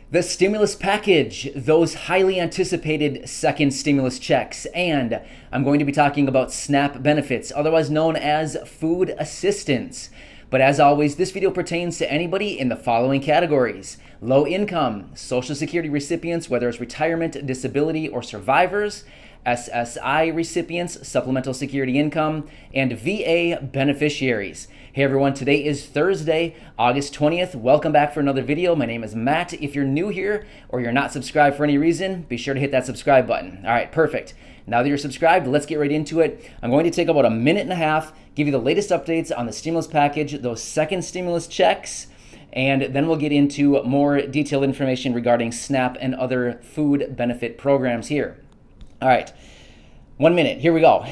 The stimulus package, those highly anticipated second stimulus checks, and I'm going to be talking about SNAP benefits, otherwise known as food assistance. But as always, this video pertains to anybody in the following categories: low income, Social Security recipients, whether it's retirement, disability, or survivors, SSI recipients, supplemental security income, and VA beneficiaries. Hey everyone, today is Thursday, August 20th. Welcome back for another video. My name is Matt. If you're new here or you're not subscribed for any reason, be sure to hit that subscribe button. All right, perfect. Now that you're subscribed, let's get right into it. I'm going to take about a minute and a half, give you the latest updates on the stimulus package, those second stimulus checks, and then we'll get into more detailed information regarding SNAP and other food benefit programs here. All right, 1 minute, here we go.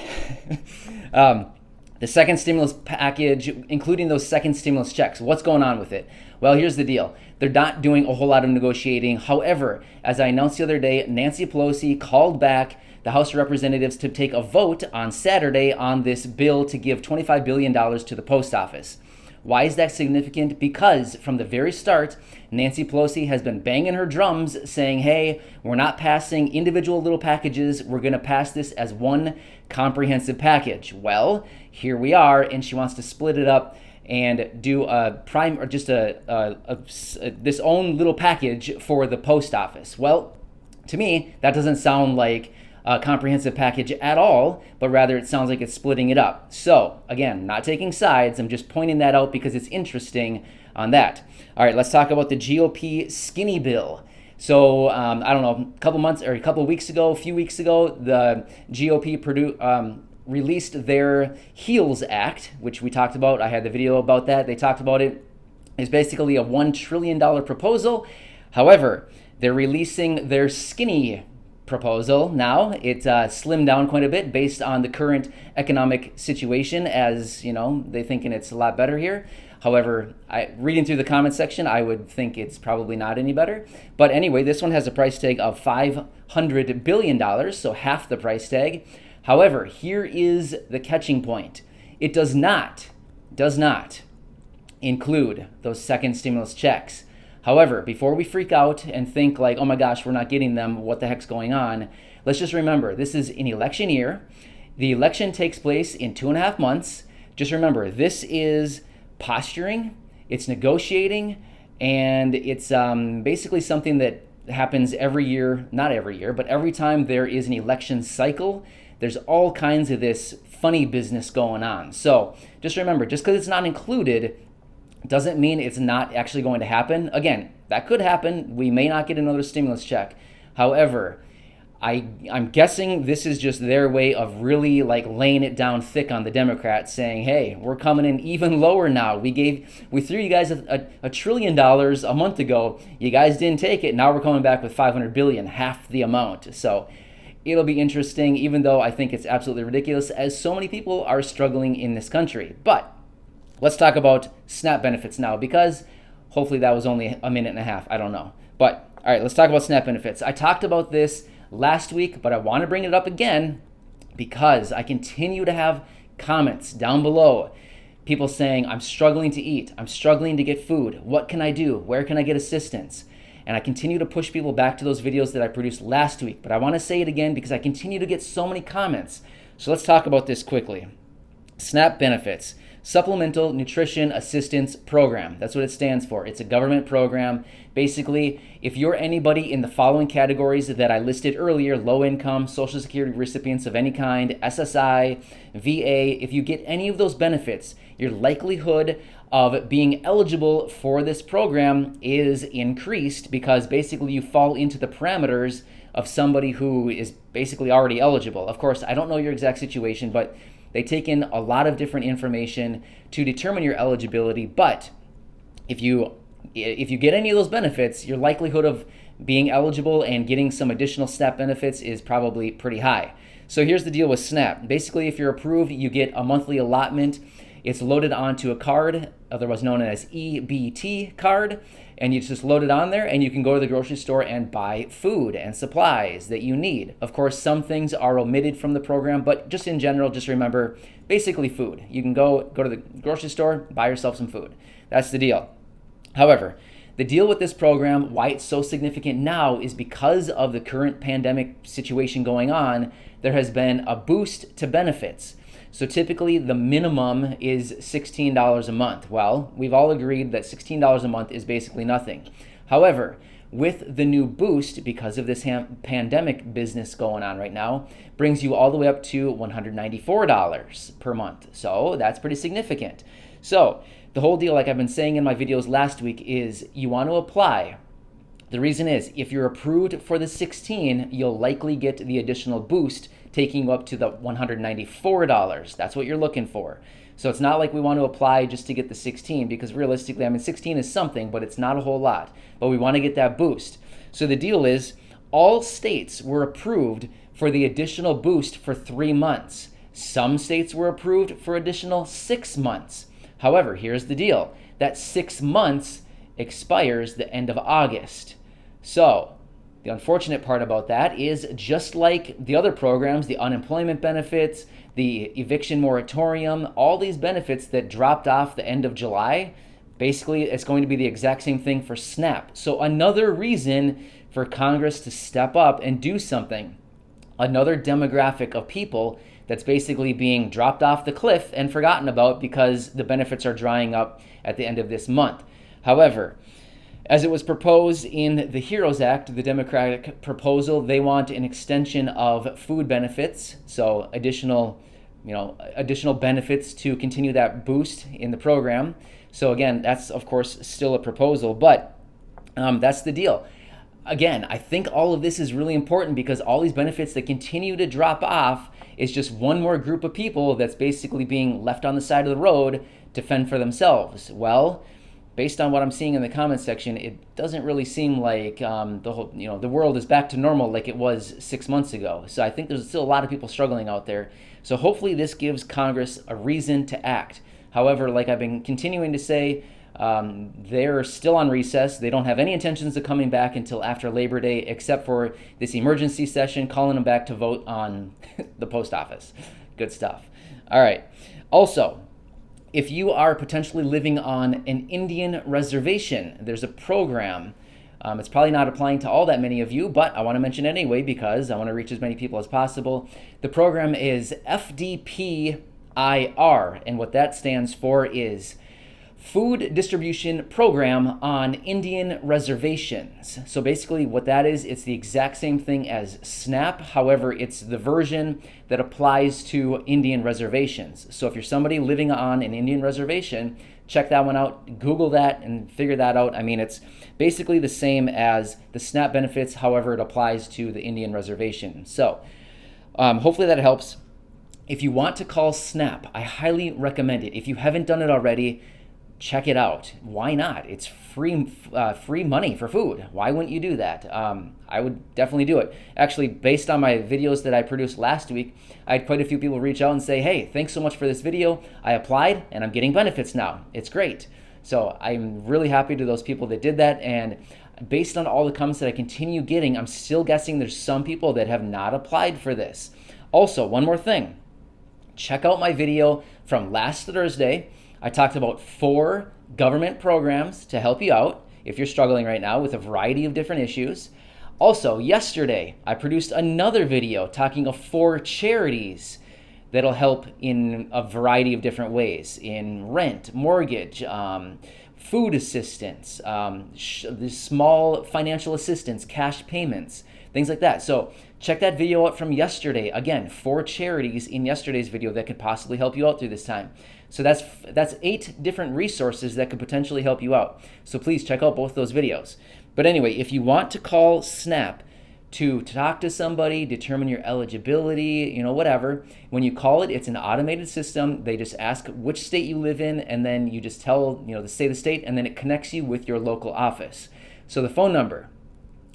The second stimulus package, including those second stimulus checks, what's going on with it? Well, here's the deal. They're not doing a whole lot of negotiating. However, as I announced the other day, Nancy Pelosi called back the House of Representatives to take a vote on Saturday on this bill to give $25 billion to the post office. Why is that significant? Because from the very start, Nancy Pelosi has been banging her drums saying, hey, we're not passing individual little packages. We're going to pass this as one comprehensive package. Well, here we are, and she wants to split it up and do a prime or just this own little package for the post office. Well, to me, that doesn't sound like a comprehensive package at all, but rather it sounds like it's splitting it up. So again, not taking sides, I'm just pointing that out because it's interesting on that. All right, let's talk about the GOP skinny bill. So I don't know, a few weeks ago, the GOP released their HEALS Act, which we talked about. I had the video about that. They talked about it. It's basically a $1 trillion proposal. However, they're releasing their skinny proposal now. It's slimmed down quite a bit based on the current economic situation, as you know, they're thinking it's a lot better here. However, reading through the comment section, I would think it's probably not any better. But anyway, this one has a price tag of $500 billion, so half the price tag. However, here is the catching point. It does not include those second stimulus checks. However, before we freak out and think like, oh my gosh, we're not getting them, what the heck's going on? Let's just remember, this is an election year. The election takes place in 2.5 months. Just remember, this is posturing, it's negotiating, and it's basically something that happens every year, not every year, but every time there is an election cycle, there's all kinds of this funny business going on. So just remember, just because it's not included doesn't mean it's not actually going to happen. Again, that could happen. We may not get another stimulus check. However, I'm guessing this is just their way of really like laying it down thick on the Democrats, saying, hey, we're coming in even lower now. We threw you guys $1 trillion a month ago. You guys didn't take it. Now we're coming back with $500 billion, half the amount. So it'll be interesting, even though I think it's absolutely ridiculous, as so many people are struggling in this country. But let's talk about SNAP benefits now, because hopefully that was only a minute and a half. I don't know. But all right, let's talk about SNAP benefits. I talked about this last week, but I want to bring it up again because I continue to have comments down below. People saying, I'm struggling to eat. I'm struggling to get food. What can I do? Where can I get assistance? And I continue to push people back to those videos that I produced last week. But I want to say it again because I continue to get so many comments. So let's talk about this quickly. SNAP benefits. Supplemental Nutrition Assistance Program. That's what it stands for. It's a government program. Basically, if you're anybody in the following categories that I listed earlier, low income, Social Security recipients of any kind, SSI, VA, if you get any of those benefits, your likelihood of being eligible for this program is increased because basically you fall into the parameters of somebody who is basically already eligible. Of course, I don't know your exact situation, but they take in a lot of different information to determine your eligibility, but if you get any of those benefits, your likelihood of being eligible and getting some additional SNAP benefits is probably pretty high. So here's the deal with SNAP. Basically, if you're approved, you get a monthly allotment. It's loaded onto a card, otherwise known as EBT card, and you just load it on there and you can go to the grocery store and buy food and supplies that you need. Of course, some things are omitted from the program, but just in general, just remember, basically food. You can go to the grocery store, buy yourself some food. That's the deal. However, the deal with this program, why it's so significant now, is because of the current pandemic situation going on, there has been a boost to benefits. So typically the minimum is $16 a month. Well, we've all agreed that $16 a month is basically nothing. However, with the new boost, because of this pandemic business going on right now, brings you all the way up to $194 per month. So that's pretty significant. So the whole deal, like I've been saying in my videos last week, is you want to apply. The reason is, if you're approved for the 16, you'll likely get the additional boost, taking you up to the $194. That's what you're looking for. So it's not like we want to apply just to get the 16, because realistically, I mean, 16 is something, but it's not a whole lot. But we want to get that boost. So the deal is, all states were approved for the additional boost for 3 months. Some states were approved for additional 6 months. However, here's the deal. That 6 months expires the end of August. So the unfortunate part about that is, just like the other programs, the unemployment benefits, the eviction moratorium, all these benefits that dropped off the end of July, basically it's going to be the exact same thing for SNAP. So another reason for Congress to step up and do something. Another demographic of people that's basically being dropped off the cliff and forgotten about because the benefits are drying up at the end of this month. However, as it was proposed in the HEROES Act, the Democratic proposal, they want an extension of food benefits, so additional benefits to continue that boost in the program. So again, that's of course still a proposal, but that's the deal. Again, I think all of this is really important, because all these benefits that continue to drop off is just one more group of people that's basically being left on the side of the road to fend for themselves. Well, based on what I'm seeing in the comments section, it doesn't really seem like the world is back to normal like it was 6 months ago. So I think there's still a lot of people struggling out there. So hopefully this gives Congress a reason to act. However, like I've been continuing to say, they're still on recess. They don't have any intentions of coming back until after Labor Day, except for this emergency session, calling them back to vote on the post office. Good stuff. All right. Also, if you are potentially living on an Indian reservation, there's a program. It's probably not applying to all that many of you, but I want to mention it anyway because I want to reach as many people as possible. The program is FDPIR, and what that stands for is Food Distribution Program on Indian Reservations. So basically what that is, it's the exact same thing as SNAP. However, it's the version that applies to Indian reservations. So if you're somebody living on an Indian reservation, check that one out, Google that and figure that out. I mean, it's basically the same as the SNAP benefits. However, it applies to the Indian reservation. So hopefully that helps. If you want to call SNAP, I highly recommend it. If you haven't done it already, check it out. Why not? It's free money for food. Why wouldn't you do that? I would definitely do it. Actually, based on my videos that I produced last week, I had quite a few people reach out and say, hey, thanks so much for this video. I applied and I'm getting benefits now. It's great. So I'm really happy to those people that did that. And based on all the comments that I continue getting, I'm still guessing there's some people that have not applied for this. Also, one more thing. Check out my video from last Thursday. I talked about 4 government programs to help you out if you're struggling right now with a variety of different issues. Also, yesterday, I produced another video talking of 4 charities that'll help in a variety of different ways, in rent, mortgage, food assistance, small financial assistance, cash payments, things like that. So check that video out from yesterday. Again, 4 charities in yesterday's video that could possibly help you out through this time. So that's 8 different resources that could potentially help you out. So please check out both those videos. But anyway, if you want to call SNAP to talk to somebody, determine your eligibility, whatever, when you call it, it's an automated system. They just ask which state you live in, and then you just tell, say the state, and then it connects you with your local office. So the phone number,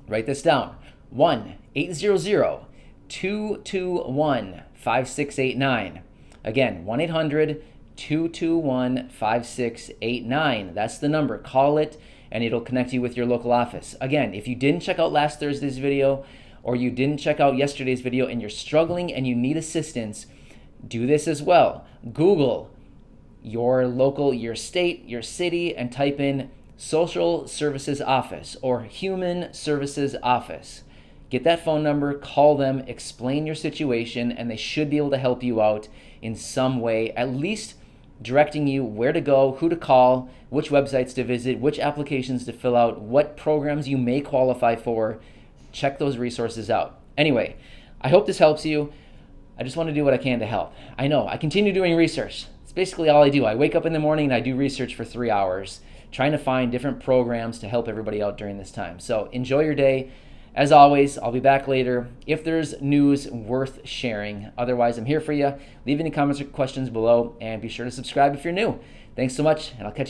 write this down, 1-800-221-5689. Again, 1-800-221-5689. That's the number. Call it and it'll connect you with your local office. Again, if you didn't check out last Thursday's video or you didn't check out yesterday's video and you're struggling and you need assistance, do this as well. Google your local, your state, your city, and type in Social Services Office or Human Services Office. Get that phone number, call them, explain your situation, and they should be able to help you out in some way, at least directing you where to go, who to call, which websites to visit, which applications to fill out, what programs you may qualify for. Check those resources out. Anyway, I hope this helps you. I just want to do what I can to help. I know, I continue doing research. It's basically all I do. I wake up in the morning and I do research for 3 hours, trying to find different programs to help everybody out during this time. So enjoy your day. As always, I'll be back later if there's news worth sharing. Otherwise, I'm here for you. Leave any comments or questions below, and be sure to subscribe if you're new. Thanks so much, and I'll catch you.